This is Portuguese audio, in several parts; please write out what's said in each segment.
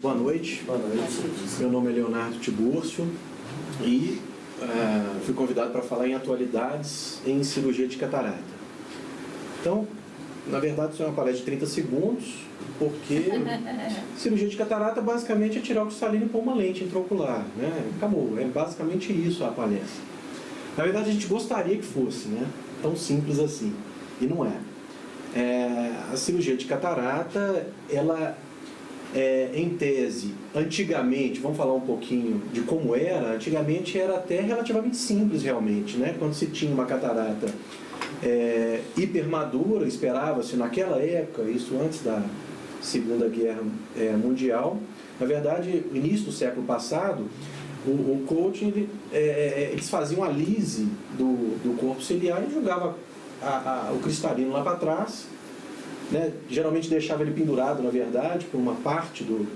Boa noite. Boa noite. Meu nome é Leonardo Tiburcio e fui convidado para falar em atualidades em cirurgia de catarata. Então, na verdade, isso é uma palestra de 30 segundos, porque cirurgia de catarata basicamente é tirar o cristalino e pôr uma lente intraocular, né? Acabou, é basicamente isso a palestra. Na verdade, a gente gostaria que fosse, né? Tão simples assim, e não é. A cirurgia de catarata, ela em tese, antigamente, vamos falar um pouquinho de como era, antigamente era até relativamente simples realmente, né? Quando se tinha uma catarata hipermadura, esperava-se naquela época, isso antes da Segunda Guerra Mundial, na verdade, no início do século passado, o coaching, eles faziam a lise do corpo ciliar e jogava o cristalino lá para trás, né? Geralmente deixava ele pendurado, na verdade, por uma parte do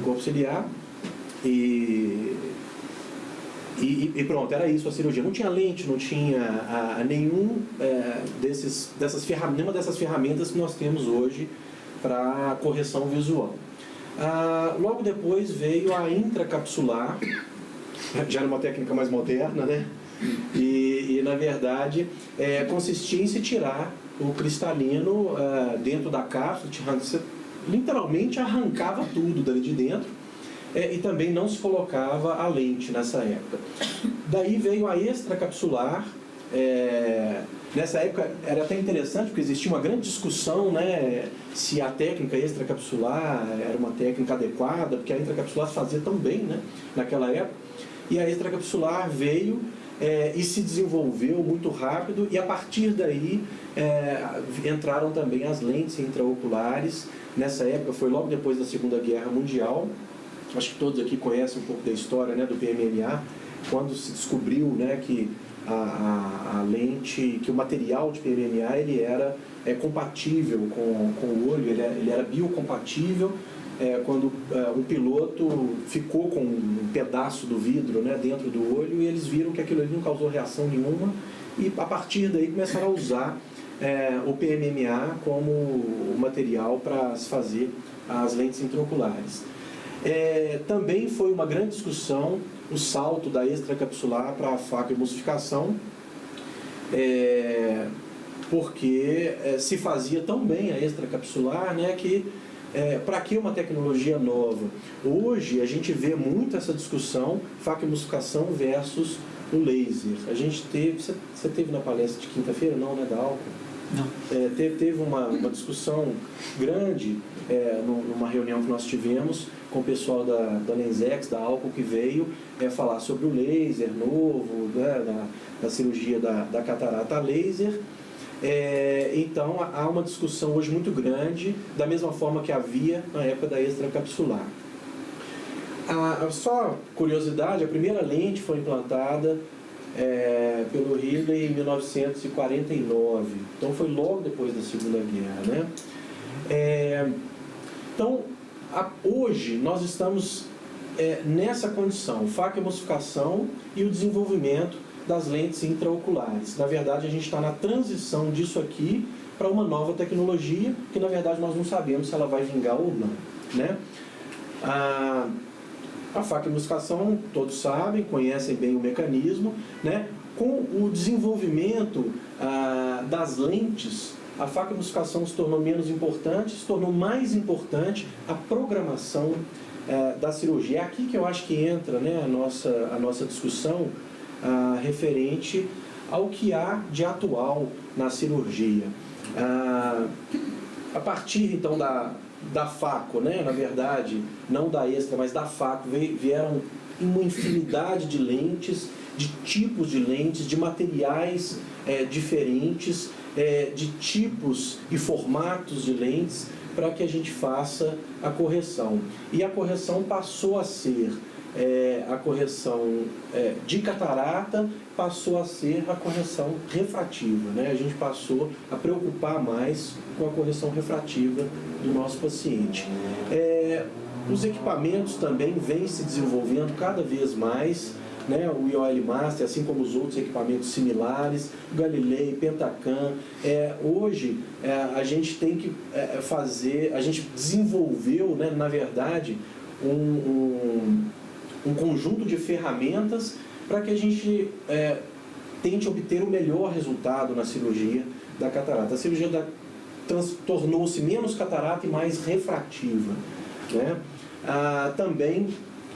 corpo ciliar e pronto, era isso a cirurgia. Não tinha lente, não tinha nenhuma dessas ferramentas que nós temos hoje para correção visual. Logo depois veio a intracapsular, já era uma técnica mais moderna, né? E na verdade consistia em se tirar o cristalino dentro da cápsula, você literalmente arrancava tudo dali de dentro, e também não se colocava a lente nessa época. Daí veio a extracapsular. Nessa época era até interessante, porque existia uma grande discussão, né, se a técnica extracapsular era uma técnica adequada, porque a intracapsular se fazia tão bem, né, naquela época, e a extracapsular veio e se desenvolveu muito rápido, e a partir daí entraram também as lentes intraoculares. Nessa época foi logo depois da Segunda Guerra Mundial. Acho que todos aqui conhecem um pouco da história, né, do PMMA, quando se descobriu, né, que a lente, que o material de PMMA ele era compatível com o olho, ele era biocompatível. Quando um piloto ficou com um pedaço do vidro, né, dentro do olho, e eles viram que aquilo ali não causou reação nenhuma, e a partir daí começaram a usar o PMMA como material para se fazer as lentes intraoculares. Também foi uma grande discussão o salto da extracapsular para a facoemulsificação, porque se fazia tão bem a extracapsular, né, que para que uma tecnologia nova? Hoje a gente vê muito essa discussão, facoemulsificação versus o laser. A gente teve, você teve na palestra de quinta-feira, não, né, da Alco? Não. Teve uma discussão grande numa reunião que nós tivemos com o pessoal da Lensex, da Alco, que veio falar sobre o laser novo, né, da cirurgia da catarata laser. Então há uma discussão hoje muito grande, da mesma forma que havia na época da extracapsular. Só curiosidade, a primeira lente foi implantada pelo Ridley em 1949, então foi logo depois da Segunda Guerra, né? Então hoje nós estamos nessa condição, facoemulsificação e o desenvolvimento das lentes intraoculares. Na verdade, a gente está na transição disso aqui para uma nova tecnologia, que na verdade nós não sabemos se ela vai vingar ou não, né? A facoemulsificação, todos sabem, conhecem bem o mecanismo, né? Com o desenvolvimento das lentes, a facoemulsificação se tornou menos importante, se tornou mais importante a programação da cirurgia. É aqui que eu acho que entra, né, a nossa discussão referente ao que há de atual na cirurgia. A partir então da faco, né, na verdade, não da extra, mas da faco, vieram uma infinidade de lentes, de tipos de lentes, de materiais diferentes, de tipos e formatos de lentes, para que a gente faça a correção. E a correção passou a ser a correção de catarata, passou a ser a correção refrativa, né? A gente passou a preocupar mais com a correção refrativa do nosso paciente. Os equipamentos também vêm se desenvolvendo cada vez mais. né, o IOL Master, assim como os outros equipamentos similares, o Galilei, Pentacam. Hoje a gente tem que fazer, a gente desenvolveu, né, na verdade, um conjunto de ferramentas para que a gente tente obter o melhor resultado na cirurgia da catarata. A cirurgia tornou-se menos catarata e mais refrativa, né? Também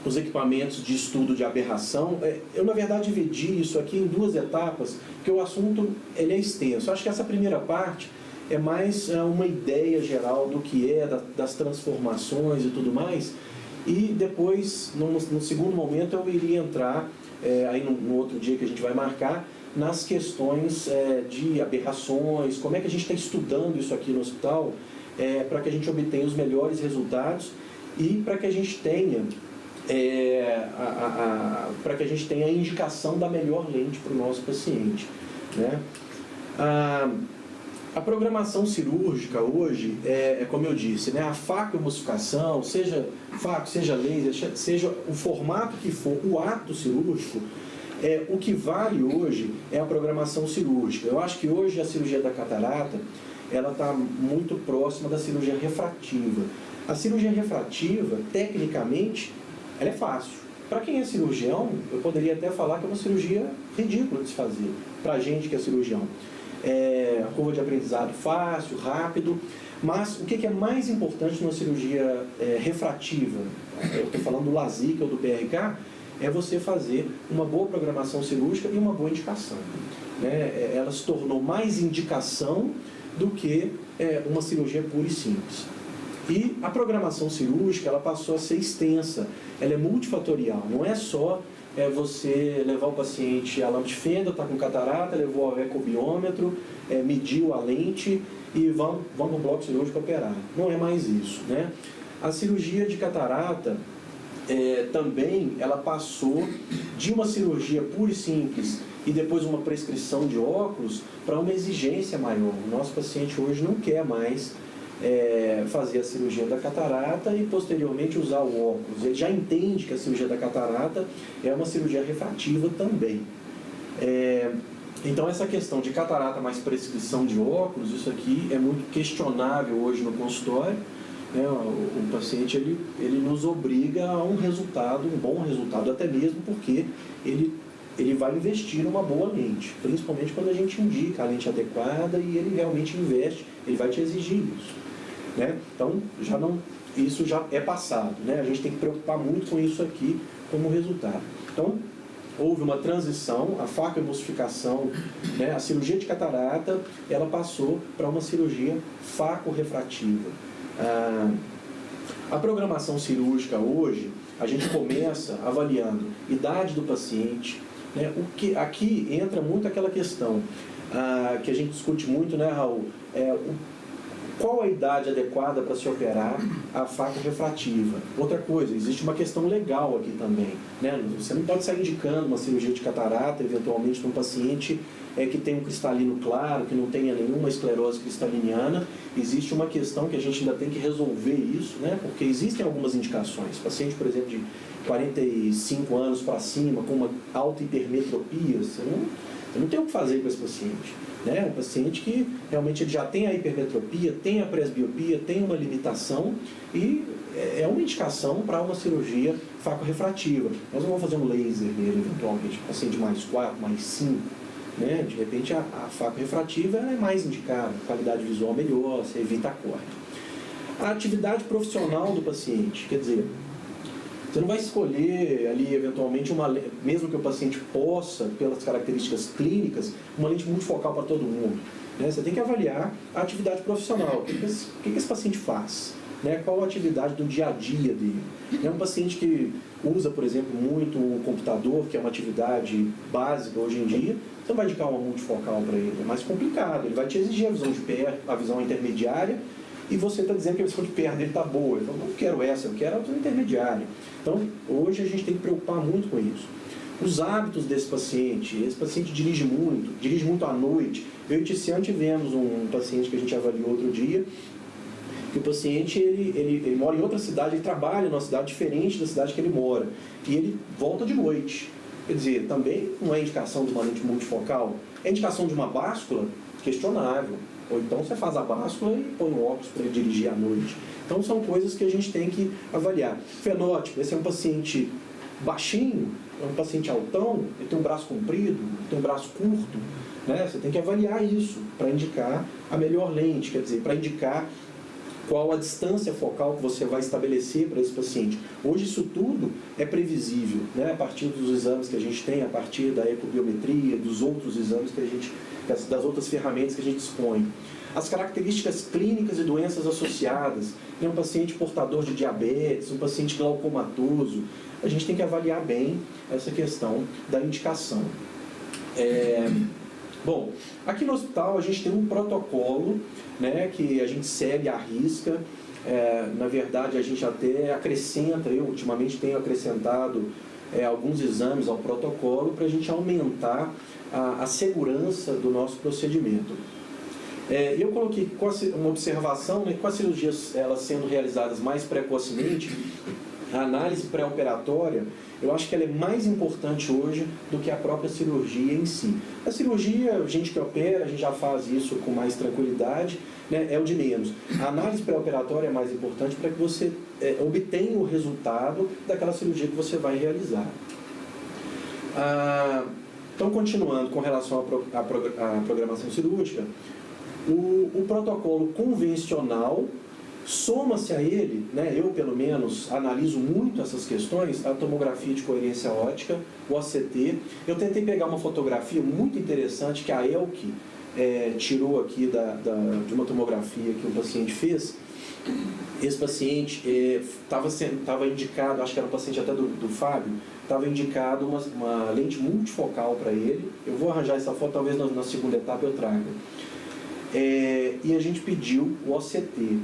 os equipamentos de estudo de aberração. Eu, na verdade, dividi isso aqui em duas etapas, porque o assunto ele é extenso. Eu acho que essa primeira parte é mais uma ideia geral do que das transformações e tudo mais, e depois, no segundo momento, eu iria entrar, aí no outro dia que a gente vai marcar, nas questões de aberrações, como é que a gente está estudando isso aqui no hospital, para que a gente obtenha os melhores resultados e para que a gente tenha a indicação da melhor lente para o nosso paciente, né? A programação cirúrgica hoje como eu disse, né, a facoemulsificação, seja faco, seja laser, seja o formato que for, o ato cirúrgico, o que vale hoje é a programação cirúrgica. Eu acho que hoje a cirurgia da catarata ela está muito próxima da cirurgia refrativa. A cirurgia refrativa, tecnicamente, ela é fácil. Para quem é cirurgião, eu poderia até falar que é uma cirurgia ridícula de se fazer, para a gente que é cirurgião. A curva de aprendizado fácil, rápido, mas o que é mais importante numa cirurgia refrativa, eu estou falando do LASIK ou do PRK, é você fazer uma boa programação cirúrgica e uma boa indicação, né? Ela se tornou mais indicação do que uma cirurgia pura e simples. E a programação cirúrgica ela passou a ser extensa, ela é multifatorial, não é só você levar o paciente à lâmpada de fenda, está com catarata, levou ao ecobiômetro, mediu a lente e vamos no bloco cirúrgico operar. Não é mais isso, né? A cirurgia de catarata também ela passou de uma cirurgia pura e simples e depois uma prescrição de óculos para uma exigência maior. O nosso paciente hoje não quer mais fazer a cirurgia da catarata e posteriormente usar o óculos. Ele já entende que a cirurgia da catarata é uma cirurgia refrativa também. Então essa questão de catarata mais prescrição de óculos, isso aqui é muito questionável hoje no consultório. O paciente ele nos obriga a um resultado, um bom resultado, até mesmo porque ele vai investir numa boa lente, principalmente quando a gente indica a lente adequada e ele realmente investe, ele vai te exigir isso, né? Então isso já é passado, né? A gente tem que preocupar muito com isso aqui como resultado. Então houve uma transição, a facoemulsificação, né? A cirurgia de catarata ela passou para uma cirurgia facorefrativa. A programação cirúrgica hoje, a gente começa avaliando idade do paciente, né? Aqui entra muito aquela questão que a gente discute muito, né, Raul? Qual a idade adequada para se operar a facorefrativa? Outra coisa, existe uma questão legal aqui também, né? Você não pode sair indicando uma cirurgia de catarata, eventualmente, para um paciente que tem um cristalino claro, que não tenha nenhuma esclerose cristaliniana. Existe uma questão que a gente ainda tem que resolver isso, né? Porque existem algumas indicações. Paciente, por exemplo, de 45 anos para cima, com uma alta hipermetropia, você não tem o que fazer com esse paciente, né? Um paciente que realmente ele já tem a hipermetropia, tem a presbiopia, tem uma limitação e é uma indicação para uma cirurgia facorefrativa. Nós não vamos fazer um laser nele, eventualmente, paciente mais 4, mais 5, né? De repente a facorefrativa é mais indicada, qualidade visual melhor, você evita a córnea. A atividade profissional do paciente, quer dizer, você não vai escolher ali, eventualmente, mesmo que o paciente possa, pelas características clínicas, uma lente multifocal para todo mundo, né? Você tem que avaliar a atividade profissional. O que esse paciente faz? Né? Qual a atividade do dia a dia dele? É um paciente que usa, por exemplo, muito o computador, que é uma atividade básica hoje em dia, você não vai indicar uma multifocal para ele, é mais complicado. Ele vai te exigir a visão de perto, a visão intermediária, e você está dizendo que a visão de perto dele está boa. Então, eu não quero essa, eu quero a visão intermediária. Então, hoje a gente tem que preocupar muito com isso. Os hábitos desse paciente, esse paciente dirige muito à noite. Eu e o Tiziano tivemos um paciente que a gente avaliou outro dia, que o paciente ele mora em outra cidade, ele trabalha numa cidade diferente da cidade que ele mora, e ele volta de noite. Quer dizer, também não é indicação de uma lente multifocal, é indicação de uma báscula questionável. Ou então você faz a báscula e põe um óculos para ele dirigir à noite. Então são coisas que a gente tem que avaliar. Fenótipo, esse é um paciente baixinho, é um paciente altão, ele tem um braço comprido, tem um braço curto, né? Você tem que avaliar isso para indicar a melhor lente, quer dizer, para indicar qual a distância focal que você vai estabelecer para esse paciente. Hoje isso tudo é previsível, né? A partir dos exames que a gente tem, a partir da ecobiometria, dos outros exames que a gente, das outras ferramentas que a gente dispõe. As características clínicas e doenças associadas, né? Um paciente portador de diabetes, um paciente glaucomatoso, a gente tem que avaliar bem essa questão da indicação. Bom, aqui no hospital a gente tem um protocolo, né, que a gente segue à risca. Na verdade, a gente até acrescenta, eu ultimamente tenho acrescentado alguns exames ao protocolo para a gente aumentar a segurança do nosso procedimento. Eu coloquei uma observação, né, com as cirurgias elas sendo realizadas mais precocemente, a análise pré-operatória, eu acho que ela é mais importante hoje do que a própria cirurgia em si. A cirurgia, a gente que opera, a gente já faz isso com mais tranquilidade, né, é o de menos. A análise pré-operatória é mais importante para que você obtenha o resultado daquela cirurgia que você vai realizar. Então, continuando com relação à programação cirúrgica, o protocolo convencional soma-se a ele, né, eu pelo menos analiso muito essas questões, a tomografia de coerência óptica, o OCT. Eu tentei pegar uma fotografia muito interessante que a Elke tirou aqui de uma tomografia que um paciente fez. Esse paciente estava indicado, acho que era um paciente até do Fábio, estava indicado uma lente multifocal para ele. Eu vou arranjar essa foto, talvez na segunda etapa eu traga. E a gente pediu o OCT.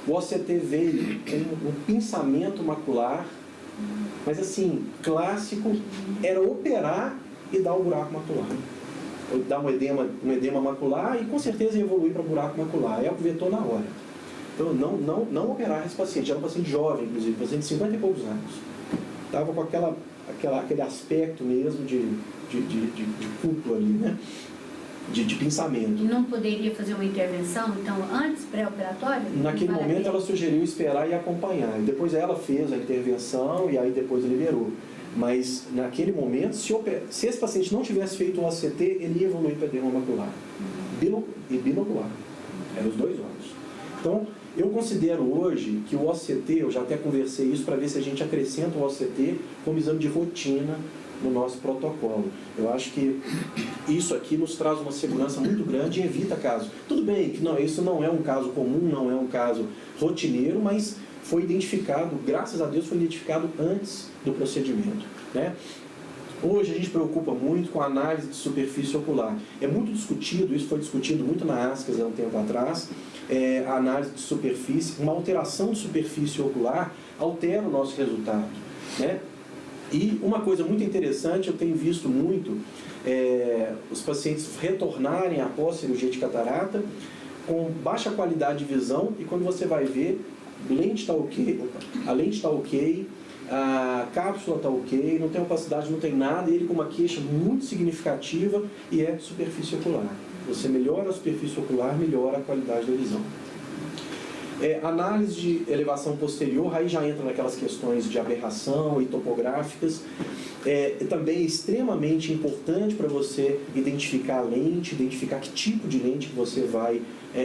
O OCT veio com um pinçamento macular, mas assim, clássico, era operar e dar o buraco macular. Dar um edema macular e com certeza evoluir para buraco macular. É o que vetou na hora. Então, não operar esse paciente. Era um paciente jovem, inclusive, paciente de 50 e poucos anos. Estava com aquele aspecto mesmo de cúpula ali, né? De pensamento. E não poderia fazer uma intervenção, então, antes pré-operatória? Naquele momento ela sugeriu esperar e acompanhar. E depois ela fez a intervenção e aí depois liberou. Mas naquele momento, se esse paciente não tivesse feito um OCT, ele ia evoluir para edema macular. E binocular. Eram os dois olhos. Então, eu considero hoje que o OCT, eu já até conversei isso para ver se a gente acrescenta o OCT como exame de rotina no nosso protocolo. Eu acho que isso aqui nos traz uma segurança muito grande e evita casos. Tudo bem que isso não é um caso comum, não é um caso rotineiro, mas foi identificado, graças a Deus, foi identificado antes do procedimento, né? Hoje a gente preocupa muito com a análise de superfície ocular. É muito discutido, isso foi discutido muito na ASCAS há um tempo atrás, a análise de superfície, uma alteração de superfície ocular altera o nosso resultado, né? E uma coisa muito interessante, eu tenho visto muito os pacientes retornarem após cirurgia de catarata com baixa qualidade de visão e quando você vai ver, a lente está ok, a cápsula está ok, não tem opacidade, não tem nada, e ele com uma queixa muito significativa e é superfície ocular. Você melhora a superfície ocular, melhora a qualidade da visão. Análise de elevação posterior, aí já entra naquelas questões de aberração e topográficas. Também é extremamente importante para você identificar a lente, identificar que tipo de lente que você vai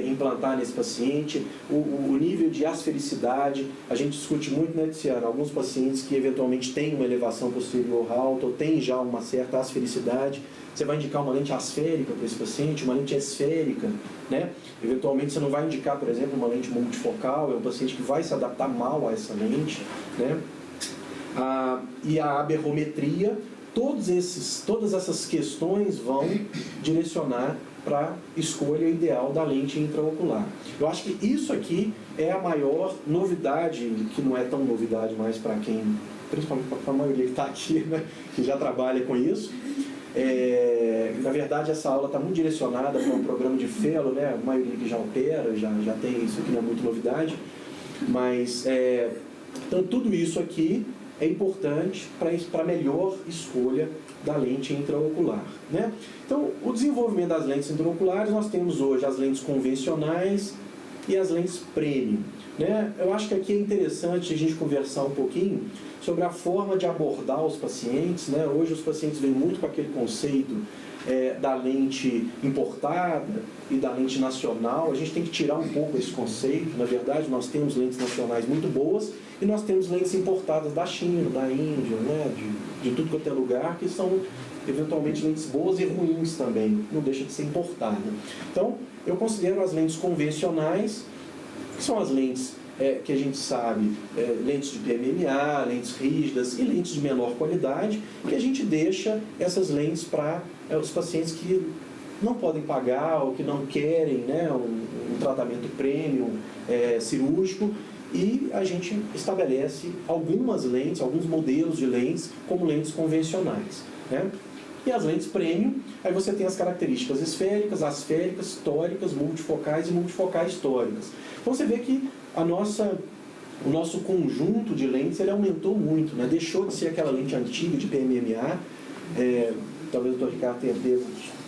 implantar nesse paciente, o nível de asfericidade. A gente discute muito, né, Tiziana, alguns pacientes que eventualmente têm uma elevação posterior alta ou têm já uma certa asfericidade. Você vai indicar uma lente asférica para esse paciente, uma lente esférica, né? Eventualmente você não vai indicar, por exemplo, uma lente multifocal, é um paciente que vai se adaptar mal a essa lente, né? E a aberrometria, todas essas questões vão direcionar para a escolha ideal da lente intraocular. Eu acho que isso aqui é a maior novidade, que não é tão novidade mais para quem, principalmente para a maioria que está aqui, né, que já trabalha com isso. Na verdade, essa aula está muito direcionada para um programa de fellow, né? A maioria que já opera, já tem isso aqui, não é muito novidade. Mas, então, tudo isso aqui é importante para a melhor escolha da lente intraocular, né? Então, o desenvolvimento das lentes intraoculares, nós temos hoje as lentes convencionais e as lentes premium, né? Eu acho que aqui é interessante a gente conversar um pouquinho sobre a forma de abordar os pacientes, né? Hoje os pacientes vêm muito com aquele conceito da lente importada e da lente nacional. A gente tem que tirar um pouco esse conceito. Na verdade, nós temos lentes nacionais muito boas e nós temos lentes importadas da China, da Índia, né? de tudo quanto é lugar, que são eventualmente lentes boas e ruins também, não deixa de ser importada. Então, eu considero as lentes convencionais, que são as lentes que a gente sabe, lentes de PMMA, lentes rígidas e lentes de menor qualidade, que a gente deixa essas lentes para os pacientes que não podem pagar ou que não querem, né, um tratamento premium cirúrgico, e a gente estabelece algumas lentes, alguns modelos de lentes como lentes convencionais, né? E as lentes premium, aí você tem as características esféricas, asféricas, tóricas, multifocais e multifocais tóricas. Então você vê que o nosso conjunto de lentes ele aumentou muito, né? Deixou de ser aquela lente antiga de PMMA, talvez o Dr. Ricardo tenha pego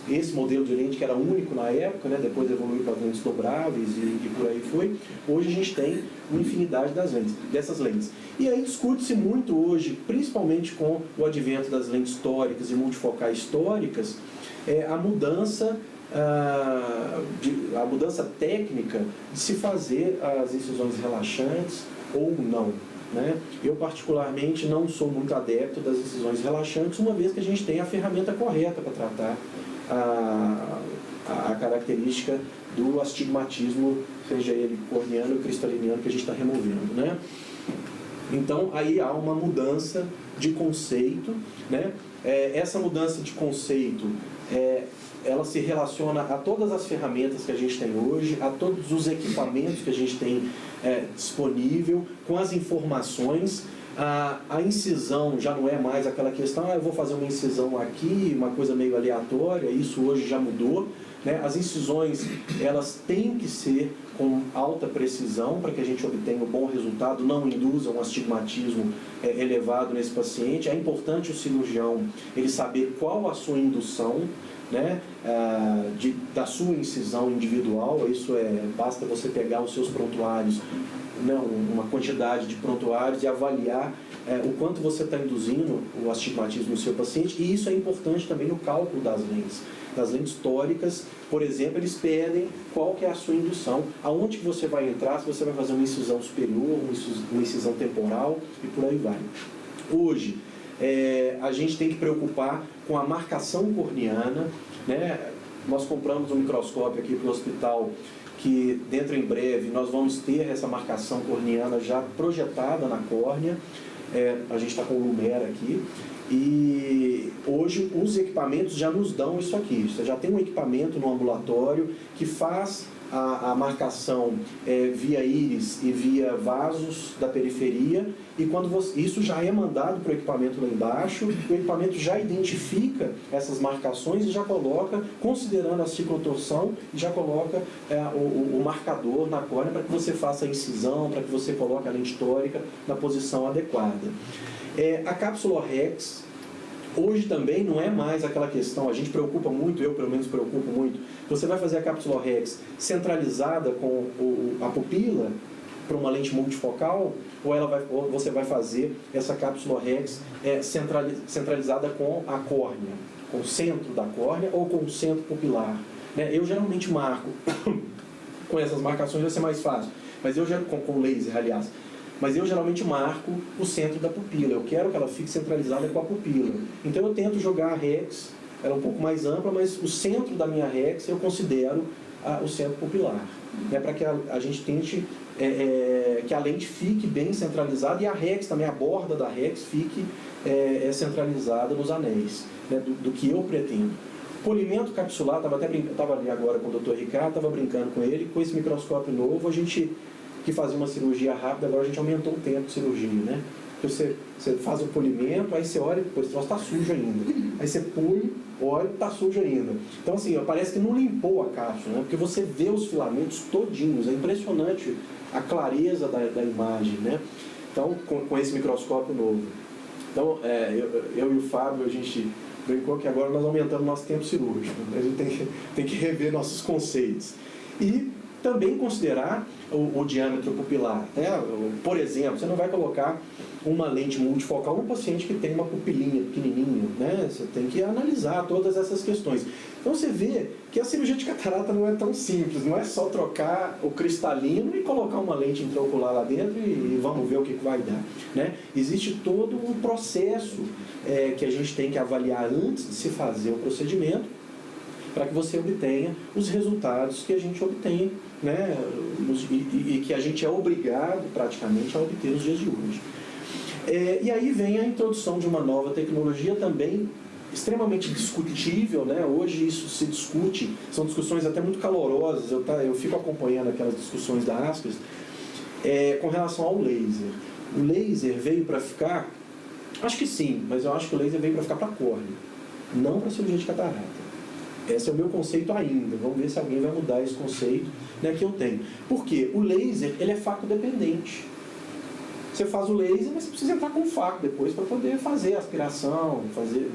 esse modelo de lente que era único na época, né? Depois evoluiu para as lentes dobráveis e por aí foi. Hoje a gente tem uma infinidade dessas lentes. E aí discute-se muito hoje, principalmente com o advento das lentes tóricas e multifocais tóricas, a mudança técnica de se fazer as incisões relaxantes ou não, né? Eu particularmente não sou muito adepto das incisões relaxantes, uma vez que a gente tem a ferramenta correta para tratar a característica do astigmatismo, seja ele corneano ou cristaliniano, que a gente está removendo, né? Então, aí há uma mudança de conceito, né? Essa mudança de conceito, ela se relaciona a todas as ferramentas que a gente tem hoje, a todos os equipamentos que a gente tem disponível, com as informações. A incisão já não é mais aquela questão, eu vou fazer uma incisão aqui, uma coisa meio aleatória, isso hoje já mudou, né? As incisões, elas têm que ser com alta precisão para que a gente obtenha um bom resultado, não induza um astigmatismo elevado nesse paciente. É importante o cirurgião ele saber qual a sua indução, né, da sua incisão individual. Isso basta você pegar os seus prontuários, não, uma quantidade de prontuários e avaliar o quanto você está induzindo o astigmatismo no seu paciente, e isso é importante também no cálculo das lentes. Das lentes tóricas, por exemplo, eles pedem qual que é a sua indução, aonde que você vai entrar, se você vai fazer uma incisão superior, uma incisão temporal e por aí vai. Hoje, a gente tem que preocupar com a marcação corneana, né? Nós compramos um microscópio aqui para o hospital, que dentro em breve nós vamos ter essa marcação corneana já projetada na córnea. A gente está com o Lumera aqui, e hoje os equipamentos já nos dão isso aqui. Você já tem um equipamento no ambulatório que faz a marcação via íris e via vasos da periferia, e quando isso já é mandado para o equipamento lá embaixo, o equipamento já identifica essas marcações e já coloca, considerando a ciclotorção, já coloca o marcador na córnea para que você faça a incisão, para que você coloque a lente tórica na posição adequada. A cápsula Rex, hoje também não é mais aquela questão, a gente preocupa muito, eu pelo menos preocupo muito, você vai fazer a cápsula Rex centralizada com a pupila para uma lente multifocal, ou você vai fazer essa cápsula Rex centralizada com a córnea, com o centro da córnea ou com o centro pupilar, né? Eu geralmente marco, com essas marcações vai ser mais fácil, mas com laser, aliás, mas eu geralmente marco o centro da pupila. Eu quero que ela fique centralizada com a pupila. Então eu tento jogar a Rex, ela é um pouco mais ampla, mas o centro da minha Rex eu considero o centro pupilar, né, para que a gente tente que a lente fique bem centralizada, e a Rex também, a borda da Rex fique centralizada nos anéis, né, do que eu pretendo. Polimento capsular, estava ali agora com o Dr. Ricardo, estava brincando com ele, com esse microscópio novo, a gente que fazia uma cirurgia rápida, agora a gente aumentou o tempo de cirurgia, né? Porque você faz o polimento, aí você olha e depois o troço está sujo ainda. Aí você põe, olha e está sujo ainda. Então assim, parece que não limpou a cápsula, né? Porque você vê os filamentos todinhos, é impressionante a clareza da imagem, né? Então, com esse microscópio novo. Então, eu e o Fábio, a gente brincou que agora nós aumentamos nosso tempo cirúrgico. A gente tem que rever nossos conceitos. E também considerar o diâmetro pupilar, né? Por exemplo, você não vai colocar uma lente multifocal num paciente que tem uma pupilinha pequenininha, né? Você tem que analisar todas essas questões. Então você vê que a cirurgia de catarata não é tão simples, não é só trocar o cristalino e colocar uma lente intraocular lá dentro e vamos ver o que vai dar, né? Existe todo um processo que a gente tem que avaliar antes de se fazer o procedimento, para que você obtenha os resultados que a gente obtém, né? E que a gente é obrigado praticamente a obter nos dias de hoje. E aí vem a introdução de uma nova tecnologia também extremamente discutível, né? Hoje isso se discute, são discussões até muito calorosas, eu fico acompanhando aquelas discussões da ASCRS, com relação ao laser. O laser veio para ficar, acho que sim, mas eu acho que o laser veio para ficar para a córnea, não para a cirurgia de catarata. Esse é o meu conceito ainda. Vamos ver se alguém vai mudar esse conceito, né, que eu tenho. Por quê? O laser, ele é faco dependente. Você faz o laser, mas você precisa entrar com o faco depois para poder fazer a aspiração, fazer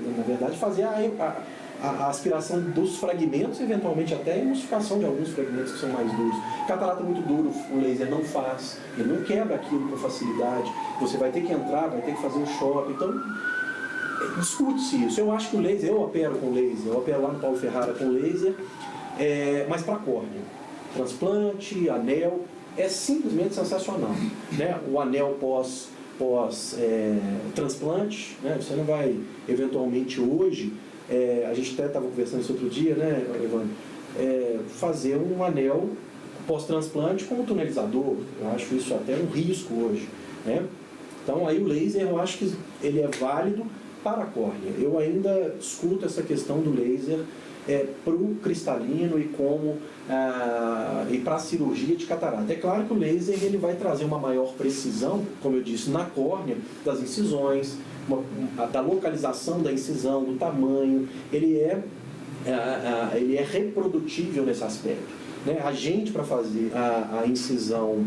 a aspiração dos fragmentos, eventualmente até a emulsificação de alguns fragmentos que são mais duros. Catarata muito duro, o laser não faz, ele não quebra aquilo com facilidade. Você vai ter que entrar, vai ter que fazer um choque. Então, discute-se isso. Eu acho que o laser, eu opero com laser, eu opero lá no Paulo Ferrara com laser, mas para córnea. Transplante, anel, é simplesmente sensacional, né? O anel pós-transplante, né? Você não vai, eventualmente hoje, a gente até estava conversando isso outro dia, né, Evandro? Fazer um anel pós-transplante como tunelizador. Eu acho isso até um risco hoje, né? Então aí o laser, eu acho que ele é válido para a córnea. Eu ainda discuto essa questão do laser para o cristalino e para a cirurgia de catarata. É claro que o laser ele vai trazer uma maior precisão, como eu disse, na córnea, das incisões, da localização da incisão, do tamanho. Ele é reprodutível nesse aspecto, né? A gente, para fazer a incisão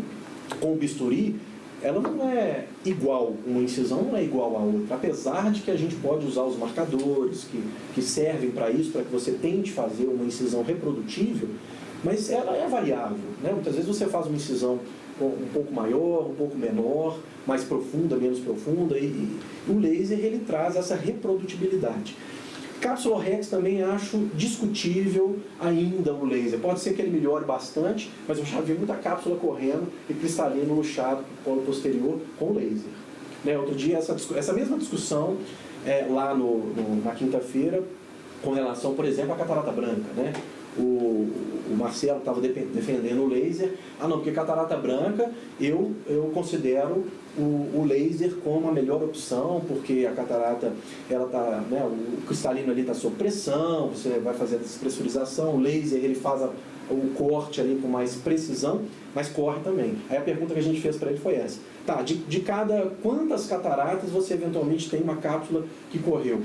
com bisturi, ela não é igual, uma incisão não é igual à outra, apesar de que a gente pode usar os marcadores que servem para isso, para que você tente fazer uma incisão reprodutível, mas ela é variável, né? Muitas vezes você faz uma incisão um pouco maior, um pouco menor, mais profunda, menos profunda, e o laser ele traz essa reprodutibilidade. Cápsula Rex também acho discutível ainda o laser. Pode ser que ele melhore bastante, mas eu já vi muita cápsula correndo e cristalino luxado para o polo posterior com laser. Né? Outro dia, essa mesma discussão lá na quinta-feira, com relação, por exemplo, à catarata branca. Né? O Marcelo estava defendendo o laser. Não, porque catarata branca eu considero o laser como a melhor opção, porque a catarata, ela tá, né, o cristalino ali está sob pressão, você vai fazer a despressurização, o laser ele faz o corte ali com mais precisão, mas corre também. Aí a pergunta que a gente fez para ele foi essa: tá, de cada quantas cataratas você eventualmente tem uma cápsula que correu?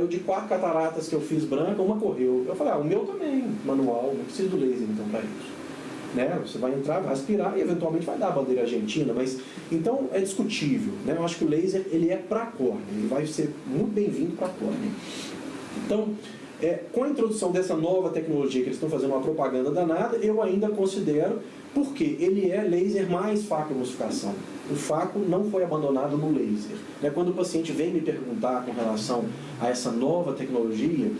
Eu de 4 cataratas que eu fiz branca, uma correu. Eu falei, o meu também, manual, não preciso do laser então para isso. Né? Você vai entrar, vai aspirar e eventualmente vai dar a bandeira argentina, mas então é discutível, né? Eu acho que o laser ele é para a córnea, ele vai ser muito bem-vindo para a córnea. Então, com a introdução dessa nova tecnologia que eles estão fazendo uma propaganda danada, eu ainda considero, porque ele é laser mais faco emulsificação. O faco não foi abandonado no laser. Né? Quando o paciente vem me perguntar com relação a essa nova tecnologia,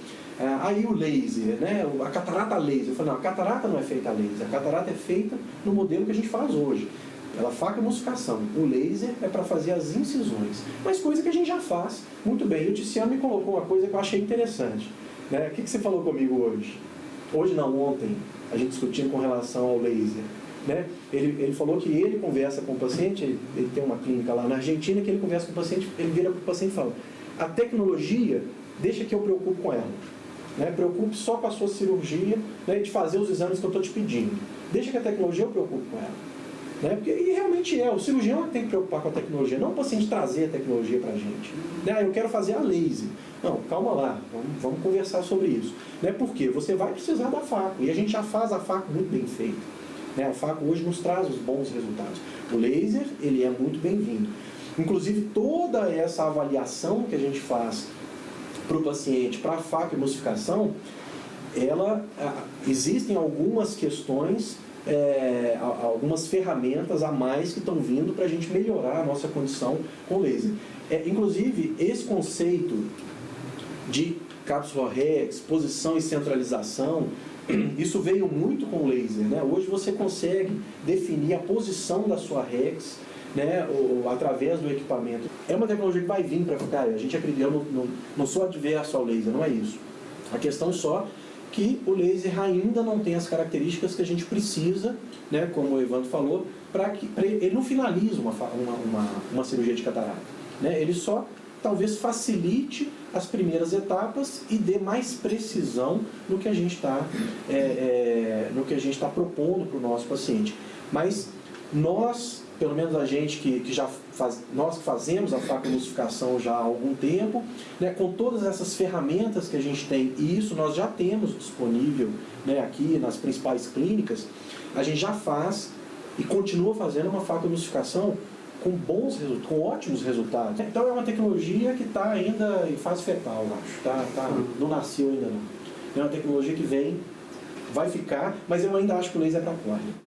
aí o laser, né? A catarata laser, eu falei, não, a catarata não é feita a laser, a catarata é feita no modelo que a gente faz hoje. Ela faca emulsificação. O laser é para fazer as incisões. Mas coisa que a gente já faz muito bem. E o Tiziano me colocou uma coisa que eu achei interessante. Né? O que você falou comigo hoje? Hoje não, ontem, a gente discutindo com relação ao laser. Né? Ele falou que ele conversa com o paciente, ele tem uma clínica lá na Argentina, que ele conversa com o paciente, ele vira para o paciente e fala, a tecnologia, deixa que eu preocupo com ela. Né? Preocupe só com a sua cirurgia, né? De fazer os exames que eu estou te pedindo. Deixa que a tecnologia eu preocupo com ela. Né? E realmente o cirurgião tem que preocupar com a tecnologia, não o paciente trazer a tecnologia para a gente. Né? Eu quero fazer a laser. Não, calma lá, vamos conversar sobre isso. Né? Por quê? Você vai precisar da faco, e a gente já faz a faco muito bem feita. Né? A faca hoje nos traz os bons resultados. O laser, ele é muito bem-vindo. Inclusive, toda essa avaliação que a gente faz para o paciente, para a faca emulsificação, existem algumas questões, algumas ferramentas a mais que estão vindo para a gente melhorar a nossa condição com laser. Inclusive, esse conceito de cápsula Rex, posição e centralização, isso veio muito com o laser. Né? Hoje você consegue definir a posição da sua Rex, né, através do equipamento. É uma tecnologia que vai vir para ficar. A gente acredita, eu não sou adverso ao laser, não é isso. A questão só que o laser ainda não tem as características que a gente precisa, né, como o Evandro falou, ele não finaliza uma cirurgia de catarata. Né? Ele só talvez facilite as primeiras etapas e dê mais precisão no que a gente está propondo para o nosso paciente. Mas nós, pelo menos a gente nós que fazemos a faca emulsificação já há algum tempo, né, com todas essas ferramentas que a gente tem, e isso nós já temos disponível, né, aqui nas principais clínicas, a gente já faz e continua fazendo uma faca emulsificação com ótimos resultados. Então é uma tecnologia que está ainda em fase fetal, eu acho. Não nasceu ainda não. É uma tecnologia que vai ficar, mas eu ainda acho que o laser é para córnea.